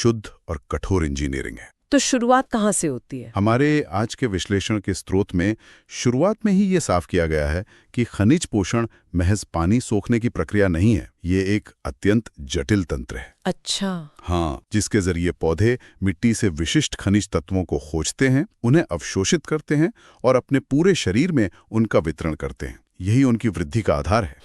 शुद्ध और कठोर इंजीनियरिंग है। तो शुरुआत कहाँ से होती है? हमारे आज के विश्लेषण के स्रोत में शुरुआत में ही ये साफ किया गया है कि खनिज पोषण महज पानी सोखने की प्रक्रिया नहीं है, ये एक अत्यंत जटिल तंत्र है। अच्छा। हाँ, जिसके जरिए पौधे मिट्टी से विशिष्ट खनिज तत्वों को खोजते हैं, उन्हें अवशोषित करते हैं और अपने पूरे शरीर में उनका वितरण करते हैं। यही उनकी वृद्धि का आधार है।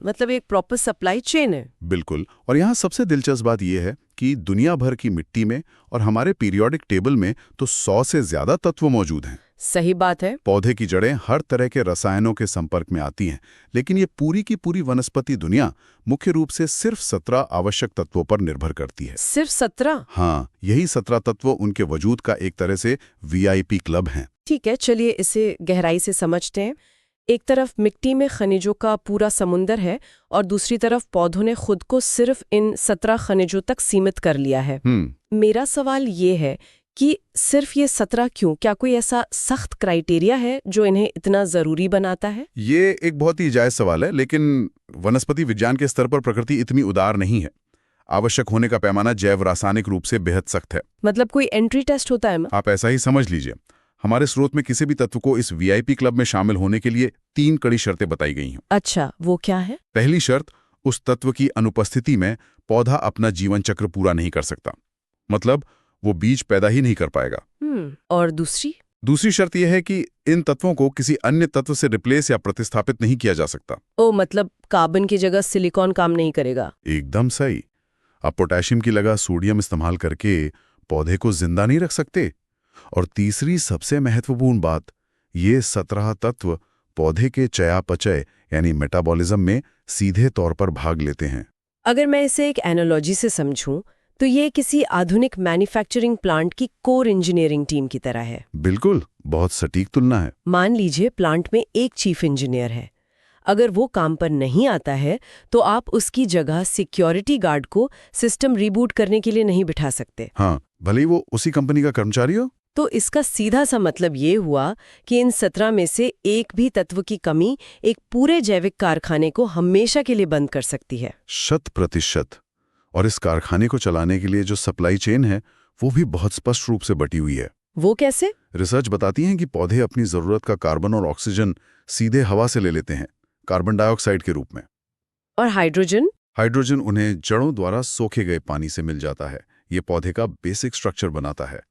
मतलब एक प्रॉपर सप्लाई चेन है। बिल्कुल। और यहाँ सबसे दिलचस्प बात यह है कि दुनिया भर की मिट्टी में और हमारे पीरियोडिक टेबल में तो 100 से ज्यादा तत्व मौजूद हैं। सही बात है। पौधे की जड़ें हर तरह के रसायनों के संपर्क में आती हैं, लेकिन ये पूरी की पूरी वनस्पति दुनिया मुख्य रूप से सिर्फ 17 आवश्यक तत्वों पर निर्भर करती है। सिर्फ 17? हाँ, यही 17 तत्व उनके वजूद का एक तरह से VIP क्लब हैं। ठीक है, चलिए इसे गहराई से समझते हैं। एक तरफ मिट्टी में खनिजों का पूरा समुंदर है और दूसरी तरफ पौधों ने खुद को सिर्फ इन 17 खनिजों तक सीमित कर लिया है। मेरा सवाल ये है कि सिर्फ ये 17 क्यों? क्या कोई ऐसा सख्त क्राइटेरिया है जो इन्हें इतना जरूरी बनाता है? ये एक बहुत ही जायज सवाल है, लेकिन वनस्पति विज्ञान के स्तर पर प्रकृति इतनी उदार नहीं है। आवश्यक होने का पैमाना जैव रासायनिक रूप से बेहद सख्त है। मतलब कोई एंट्री टेस्ट होता है? आप ऐसा ही समझ लीजिए। हमारे स्रोत में किसी भी तत्व को इस VIP क्लब में शामिल होने के लिए 3 कड़ी शर्तें बताई गई हैं। अच्छा, वो क्या है? पहली शर्त, उस तत्व की अनुपस्थिति में पौधा अपना जीवन चक्र पूरा नहीं कर सकता, मतलब वो बीज पैदा ही नहीं कर पाएगा। और दूसरी शर्त यह है कि इन तत्वों को किसी अन्य तत्व से रिप्लेस या प्रतिस्थापित नहीं किया जा सकता। मतलब कार्बन की जगह सिलिकॉन काम नहीं करेगा? एकदम सही। आप पोटेशियम की जगह सोडियम इस्तेमाल करके पौधे को जिंदा नहीं रख सकते। और तीसरी सबसे महत्वपूर्ण बात, ये 17 तत्व पौधे के चयापचय यानी मेटाबॉलिज्म में सीधे तौर पर भाग लेते हैं। अगर मैं इसे एक एनालॉजी से समझूं, तो ये किसी आधुनिक मैन्युफैक्चरिंग प्लांट की कोर इंजीनियरिंग टीम की तरह है। बिल्कुल, बहुत सटीक तुलना है। मान लीजिए प्लांट में एक चीफ इंजीनियर है। अगर वो काम पर नहीं आता है तो आप उसकी जगह सिक्योरिटी गार्ड को सिस्टम रिबूट करने के लिए नहीं बिठा सकते। हाँ, भले ही वो उसी कंपनी का कर्मचारी हो। तो इसका सीधा सा मतलब ये हुआ कि इन 17 में से एक भी तत्व की कमी एक पूरे जैविक कारखाने को हमेशा के लिए बंद कर सकती है। 100%। और इस कारखाने को चलाने के लिए जो सप्लाई चेन है, वो भी बहुत स्पष्ट रूप से बटी हुई है। वो कैसे? रिसर्च बताती है कि पौधे अपनी जरूरत का कार्बन और ऑक्सीजन सीधे हवा से ले लेते हैं, कार्बन डाइऑक्साइड के रूप में। और हाइड्रोजन उन्हें जड़ों द्वारा सोखे गए पानी से मिल जाता है। ये पौधे का बेसिक स्ट्रक्चर बनाता है।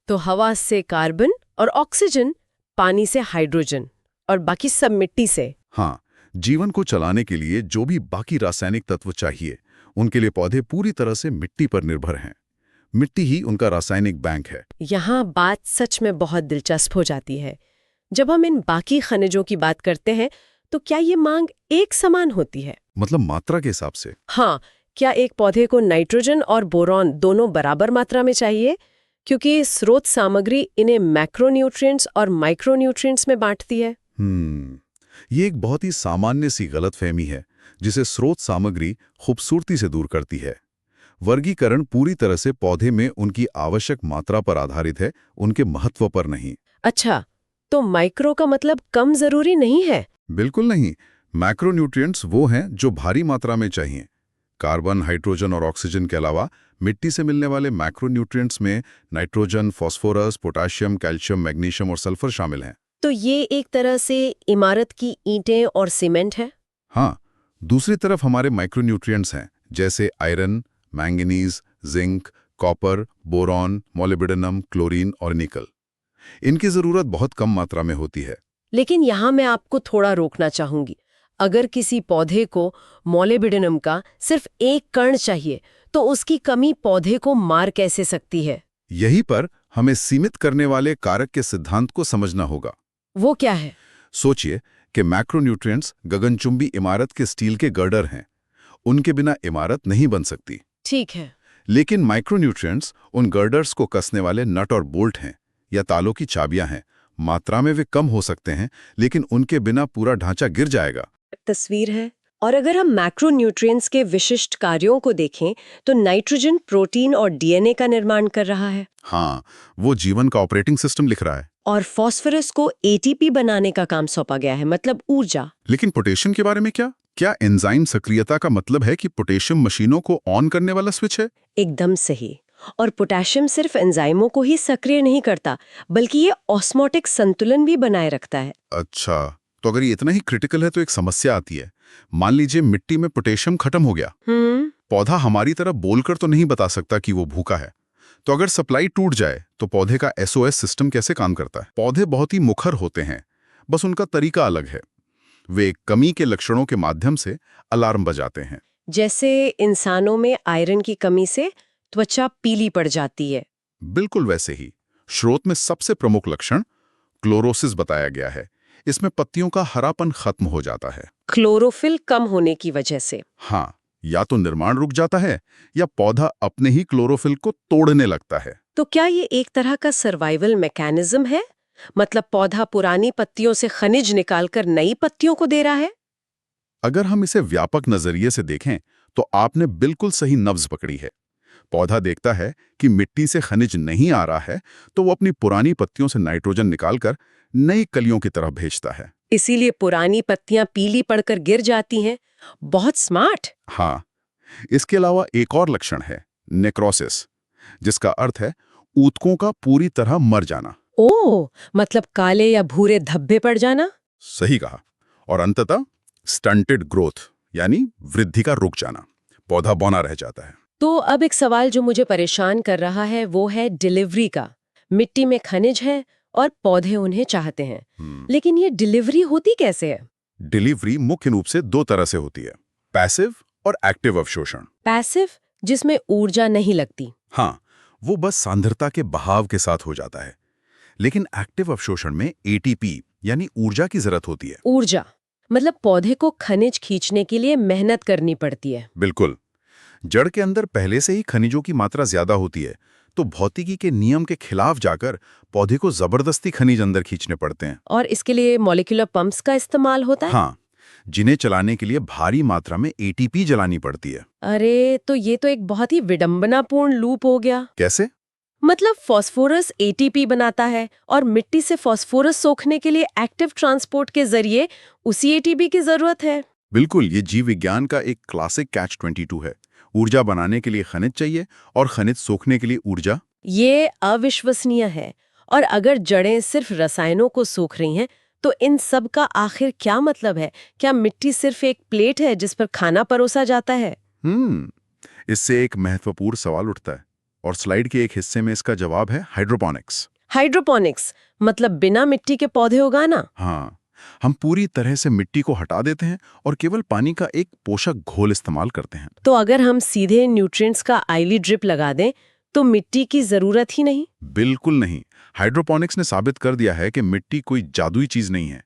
तो हवा से कार्बन और ऑक्सीजन, पानी से हाइड्रोजन और बाकी सब मिट्टी से। हाँ, जीवन को चलाने के लिए जो भी बाकी रासायनिक तत्व चाहिए, उनके लिए पौधे पूरी तरह से मिट्टी पर निर्भर हैं। मिट्टी ही उनका रासायनिक बैंक है। यहाँ बात सच में बहुत दिलचस्प हो जाती है। जब हम इन बाकी खनिजों की बात करते हैं तो क्या ये मांग एक समान होती है? मतलब मात्रा के हिसाब से? हाँ, क्या एक पौधे को नाइट्रोजन और बोरॉन दोनों बराबर मात्रा में चाहिए? क्योंकि स्रोत सामग्री इन्हें मैक्रोन्यूट्रिएंट्स और माइक्रोन्यूट्रिएंट्स में बांटती है। ये एक बहुत ही सामान्य सी गलतफहमी है, जिसे स्रोत सामग्री खूबसूरती से दूर करती है। वर्गीकरण पूरी तरह से पौधे में उनकी आवश्यक मात्रा पर आधारित है, उनके महत्व पर नहीं। अच्छा, तो माइक्रो का मतलब कम जरूरी नहीं है? बिल्कुल नहीं। मैक्रोन्यूट्रिएंट्स वो हैं जो भारी मात्रा में चाहिए। कार्बन, हाइड्रोजन और ऑक्सीजन के अलावा मिट्टी से मिलने वाले मैक्रोन्यूट्रिएंट्स में nitrogen, phosphorus, potassium, calcium, magnesium और सल्फर शामिल हैं। तो ये एक तरह से इमारत की ईंटें और सीमेंट है। हाँ, दूसरी तरफ हमारे माइक्रोन्यूट्रिएंट्स हैं, जैसे iron, manganese, zinc, copper, boron, molybdenum, chlorine और निकल। इनकी जरूरत बहुत कम मात्रा में होती है। लेकिन यहाँ मैं आपको थोड़ा रोकना चाहूंगी। अगर किसी पौधे को मोलिब्डेनम का सिर्फ एक कण चाहिए तो उसकी कमी पौधे को मार कैसे सकती है? यहीं पर हमें सीमित करने वाले कारक के सिद्धांत को समझना होगा। वो क्या है? सोचिए कि मैक्रोन्यूट्रिएंट्स गगनचुंबी इमारत के स्टील के गर्डर हैं। उनके बिना इमारत नहीं बन सकती। ठीक है। लेकिन माइक्रोन्यूट्रिएंट्स उन गर्डर्स को कसने वाले नट और बोल्ट हैं, या तालों की चाबियां हैं। मात्रा में वे कम हो सकते हैं, लेकिन उनके बिना पूरा ढांचा गिर जाएगा। तस्वीर है। और अगर हम मैक्रोन्यूट्रिएंट्स के विशिष्ट कार्यों को देखें तो नाइट्रोजन प्रोटीन और DNA का निर्माण कर रहा है। हाँ, वो जीवन का ऑपरेटिंग सिस्टम लिख रहा है। और फास्फोरस को ATP बनाने का काम सौंपा गया है, मतलब ऊर्जा। लेकिन पोटेशियम के बारे में क्या एंजाइम सक्रियता का मतलब है कि पोटेशियम मशीनों को ऑन करने वाला स्विच है? एकदम सही। और पोटेशियम सिर्फ एंजाइमों को ही सक्रिय नहीं करता, बल्कि ये ऑस्मोटिक संतुलन भी बनाए रखता है। अच्छा, तो अगर ये इतना ही क्रिटिकल है तो एक समस्या आती है। मान लीजिए मिट्टी में पोटेशियम खत्म हो गया। पौधा हमारी तरह बोलकर तो नहीं बता सकता कि वो भूखा है। तो अगर सप्लाई टूट जाए तो पौधे का SOS सिस्टम कैसे काम करता है? पौधे बहुत ही मुखर होते हैं, बस उनका तरीका अलग है। वे कमी के लक्षणों के माध्यम से अलार्म बजाते हैं। जैसे इंसानों में आयरन की कमी से त्वचा पीली पड़ जाती है। बिल्कुल वैसे ही स्रोत में सबसे प्रमुख लक्षण क्लोरोसिस बताया गया है। इसमें पत्तियों का हरापन खत्म हो जाता है। क्लोरोफिल कम होने की वजह से। हाँ, या तो निर्माण रुक जाता है या पौधा अपने ही क्लोरोफिल को तोड़ने लगता है। तो क्या ये एक तरह का सर्वाइवल मैकेनिज्म है? मतलब पौधा पुरानी पत्तियों से खनिज निकालकर नई पत्तियों को दे रहा है? अगर हम इसे व्यापक नजरिए से देखें तो आपने बिल्कुल सही नब्ज पकड़ी है। पौधा देखता है कि मिट्टी से खनिज नहीं आ रहा है तो वो अपनी पुरानी पत्तियों से नाइट्रोजन निकालकर नई कलियों की तरफ भेजता है। इसीलिए पुरानी पत्तियां पीली पड़कर गिर जाती हैं। बहुत स्मार्ट। हाँ, इसके अलावा एक और लक्षण है नेक्रोसिस, जिसका अर्थ है ऊतकों का पूरी तरह मर जाना। ओह, मतलब काले या भूरे धब्बे पड़ जाना? सही कहा। और अंततः स्टंटेड ग्रोथ, यानी वृद्धि का रुक जाना। पौधा बौना रह जाता है। तो अब एक सवाल जो मुझे परेशान कर रहा है वो है डिलीवरी का। मिट्टी में खनिज है और पौधे उन्हें चाहते हैं, लेकिन ये डिलीवरी होती कैसे है? डिलीवरी मुख्य रूप से दो तरह से होती है, पैसिव और एक्टिव अवशोषण। पैसिव, जिसमें ऊर्जा नहीं लगती। हाँ, वो बस सांद्रता के बहाव के साथ हो जाता है। लेकिन एक्टिव अवशोषण में ATP यानी ऊर्जा की जरूरत होती है। ऊर्जा मतलब पौधे को खनिज खींचने के लिए मेहनत करनी पड़ती है। बिल्कुल। जड़ के अंदर पहले से ही खनिजों की मात्रा ज्यादा होती है, तो भौतिकी के नियम के खिलाफ जाकर पौधे को जबरदस्ती खनिज अंदर खींचने पड़ते हैं। और इसके लिए मॉलिक्यूलर पंप्स का इस्तेमाल होता है? हाँ, जिन्हें चलाने के लिए भारी मात्रा में ATP जलानी पड़ती है। अरे, तो ये तो एक बहुत ही विडंबनापूर्ण लूप हो गया। कैसे? मतलब फास्फोरस ATP बनाता है और मिट्टी से फास्फोरस सोखने के लिए एक्टिव ट्रांसपोर्ट के जरिए उसी ATP की जरूरत है। बिल्कुल, ये जीव विज्ञान का एक क्लासिक कैच-22 है। ऊर्जा बनाने के लिए खनिज चाहिए और खनिज सोखने के लिए ऊर्जा। ये अविश्वसनीय है। और अगर जड़ें सिर्फ रसायनों को सोख रही हैं, तो इन सब का आखिर क्या मतलब है? क्या मिट्टी सिर्फ एक प्लेट है जिस पर खाना परोसा जाता है? इससे एक महत्वपूर्ण सवाल उठता है और स्लाइड के एक हिस्से में इसका जवाब है हाइड्रोपोनिक्स। हाइड्रोपोनिक्स मतलब बिना मिट्टी के पौधे उगाना? हाँ, हम पूरी तरह से मिट्टी को हटा देते हैं और केवल पानी का एक पोषक घोल इस्तेमाल करते हैं। तो अगर हम सीधे न्यूट्रिएंट्स का आईवी ड्रिप लगा दें तो मिट्टी की जरूरत ही नहीं? बिल्कुल नहीं। हाइड्रोपोनिक्स ने साबित कर दिया है कि मिट्टी कोई जादुई चीज नहीं है।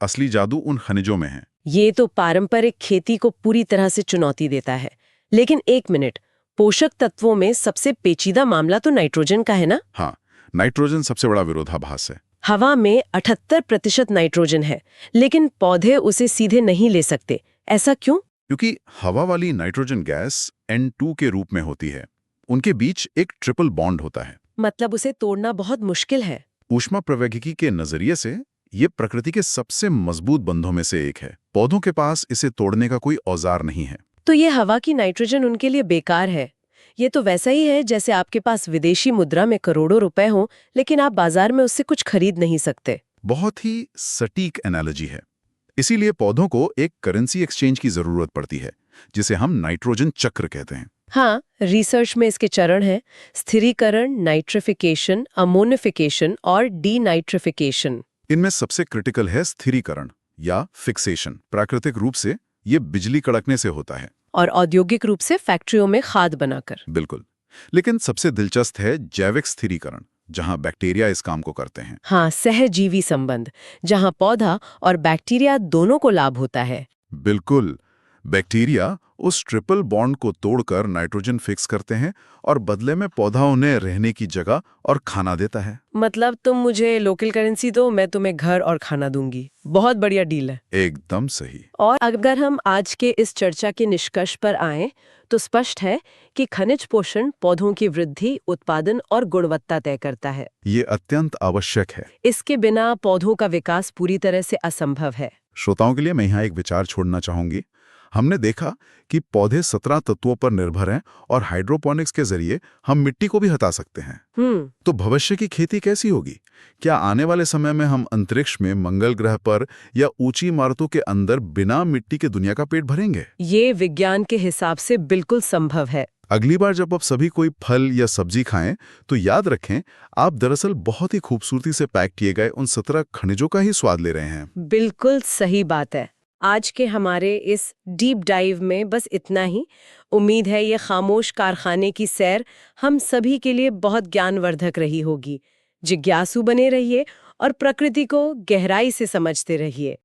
असली जादू उन खनिजों में है। ये तो पारंपरिक खेती को पूरी तरह से चुनौती देता है। लेकिन एक मिनट, पोषक तत्वों में सबसे पेचीदा मामला तो नाइट्रोजन का है ना? हाँ, नाइट्रोजन सबसे बड़ा विरोधाभास है। हवा में 78% नाइट्रोजन है, लेकिन पौधे उसे सीधे नहीं ले सकते। ऐसा क्यों? क्योंकि हवा वाली नाइट्रोजन गैस N2 के रूप में होती है। उनके बीच एक ट्रिपल बॉन्ड होता है। मतलब उसे तोड़ना बहुत मुश्किल है। ऊष्मा प्रवैगिकी के नजरिए से ये प्रकृति के सबसे मजबूत बंधों में से एक है। पौधों के पास इसे तोड़ने का कोई औजार नहीं है। तो ये हवा की नाइट्रोजन उनके लिए बेकार है। ये तो वैसा ही है जैसे आपके पास विदेशी मुद्रा में करोड़ों रुपए हों, लेकिन आप बाजार में उससे कुछ खरीद नहीं सकते। बहुत ही सटीक एनालॉजी है। इसीलिए पौधों को एक करेंसी एक्सचेंज की जरूरत पड़ती है, जिसे हम नाइट्रोजन चक्र कहते हैं। हाँ, रिसर्च में इसके चरण हैं: स्थिरीकरण, नाइट्रिफिकेशन, अमोनिफिकेशन और डीनाइट्रिफिकेशन। इनमें सबसे क्रिटिकल है स्थिरीकरण या फिक्सेशन। प्राकृतिक रूप से ये बिजली कड़कने से होता है और औद्योगिक रूप से फैक्ट्रियों में खाद बनाकर। बिल्कुल। लेकिन सबसे दिलचस्प है जैविक स्थिरीकरण, जहां बैक्टीरिया इस काम को करते हैं। हाँ, सहजीवी संबंध, जहां पौधा और बैक्टीरिया दोनों को लाभ होता है। बिल्कुल। बैक्टीरिया उस ट्रिपल बॉन्ड को तोड़कर नाइट्रोजन फिक्स करते हैं और बदले में पौधा उन्हें रहने की जगह और खाना देता है। मतलब तुम मुझे लोकल करेंसी दो, मैं तुम्हें घर और खाना दूंगी। बहुत बढ़िया डील है। एकदम सही। और अगर हम आज के इस चर्चा के निष्कर्ष पर आएं, तो स्पष्ट है कि खनिज पोषण पौधों की वृद्धि, उत्पादन और गुणवत्ता तय करता है। ये अत्यंत आवश्यक है। इसके बिना पौधों का विकास पूरी तरह से असंभव है। श्रोताओं के लिए मैं यहाँ एक विचार छोड़ना चाहूंगी। हमने देखा कि पौधे 17 तत्वों पर निर्भर हैं और हाइड्रोपोनिक्स के जरिए हम मिट्टी को भी हटा सकते हैं। तो भविष्य की खेती कैसी होगी? क्या आने वाले समय में हम अंतरिक्ष में मंगल ग्रह पर या ऊंची इमारतों के अंदर बिना मिट्टी के दुनिया का पेट भरेंगे? ये विज्ञान के हिसाब से बिल्कुल संभव है। अगली बार जब आप सभी कोई फल या सब्जी खाएं तो याद रखें, आप दरअसल बहुत ही खूबसूरती से पैक किए गए उन 17 खनिजों का ही स्वाद ले रहे हैं। बिल्कुल सही बात है। आज के हमारे इस डीप डाइव में बस इतना ही। उम्मीद है ये खामोश कारखाने की सैर हम सभी के लिए बहुत ज्ञानवर्धक रही होगी। जिज्ञासु बने रहिए और प्रकृति को गहराई से समझते रहिए।